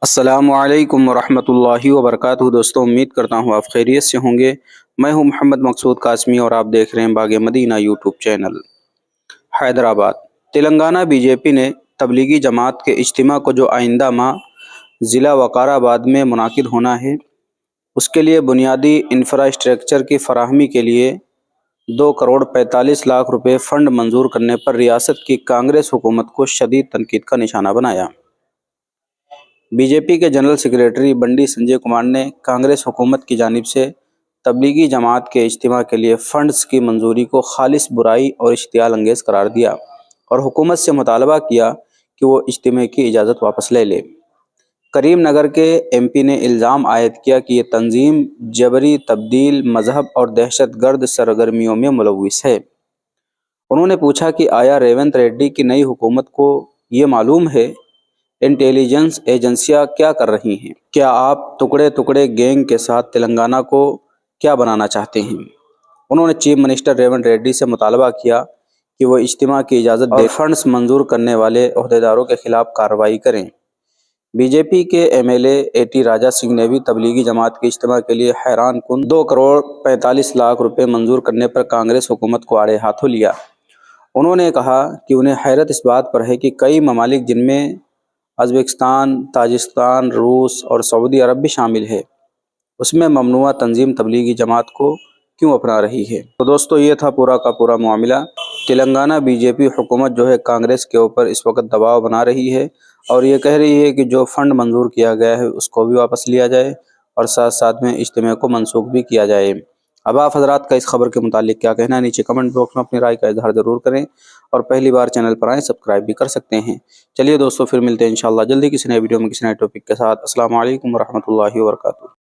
السلام علیکم ورحمۃ اللہ وبرکاتہ دوستوں، امید کرتا ہوں آپ خیریت سے ہوں گے۔ میں ہوں محمد مقصود قاسمی اور آپ دیکھ رہے ہیں Bagh Madina YouTube channel. Hyderabad Telangana B J P نے تبلیغی جماعت کے اجتماع کو جو آئندہ ماہ ضلع وقار آباد میں منعقد ہونا ہے، اس کے لیے بنیادی انفراسٹرکچر کی فراہمی کے لیے 2,45 کروڑ روپے فنڈ منظور کرنے پر ریاست کی کانگریس حکومت کو شدید تنقید کا نشانہ بنایا۔ بی جے پی کے جنرل سیکریٹری بنڈی سنجے کمار نے کانگریس حکومت کی جانب سے تبلیغی جماعت کے اجتماع کے لیے فنڈز کی منظوری کو خالص برائی اور اشتعال انگیز قرار دیا اور حکومت سے مطالبہ کیا کہ وہ اجتماع کی اجازت واپس لے لے۔ کریم نگر کے ایم پی نے الزام عائد کیا کہ یہ تنظیم جبری تبدیل مذہب اور دہشت گرد سرگرمیوں میں ملوث ہے۔ انہوں نے پوچھا کہ آیا ریونت ریڈی کی نئی حکومت کو یہ معلوم ہے انٹیلیجنس ایجنسیاں کیا کر رہی ہیں؟ کیا آپ ٹکڑے ٹکڑے گینگ کے ساتھ تلنگانہ کو کیا بنانا چاہتے ہیں؟ انہوں نے چیف منسٹر ریونت ریڈی سے مطالبہ کیا کہ وہ اجتماع کی اجازت دے فنڈز منظور کرنے والے عہدیداروں کے خلاف کارروائی کریں۔ بی جے پی کے ایم ایل اے ٹی راجا سنگھ نے بھی تبلیغی جماعت کے اجتماع کے لیے حیران کن 2,45 کروڑ روپے منظور کرنے پر کانگریس حکومت کو آڑے ہاتھوں لیا۔ انہوں نے کہا کہ انہیں حیرت اس بات پر ہے کہ کئی ممالک جن میں ازبکستان، تاجکستان، روس اور سعودی عرب بھی شامل ہے، اس میں ممنوعہ تنظیم تبلیغی جماعت کو کیوں اپنا رہی ہے؟ تو دوستو، یہ تھا پورا کا پورا معاملہ۔ تلنگانہ بی جے پی حکومت جو ہے کانگریس کے اوپر اس وقت دباؤ بنا رہی ہے اور یہ کہہ رہی ہے کہ جو فنڈ منظور کیا گیا ہے اس کو بھی واپس لیا جائے اور ساتھ ساتھ میں اجتماع کو منسوخ بھی کیا جائے۔ اب آپ حضرات کا اس خبر کے متعلق کیا کہنا ہے؟ نیچے کمنٹ باکس میں اپنی رائے کا اظہار ضرور کریں اور پہلی بار چینل پر آئیں سبسکرائب بھی کر سکتے ہیں۔ چلیے دوستو، پھر ملتے ہیں انشاءاللہ جلدی کسی نئے ویڈیو میں کسی نئے ٹاپک کے ساتھ۔ السلام علیکم ورحمۃ اللہ وبرکاتہ۔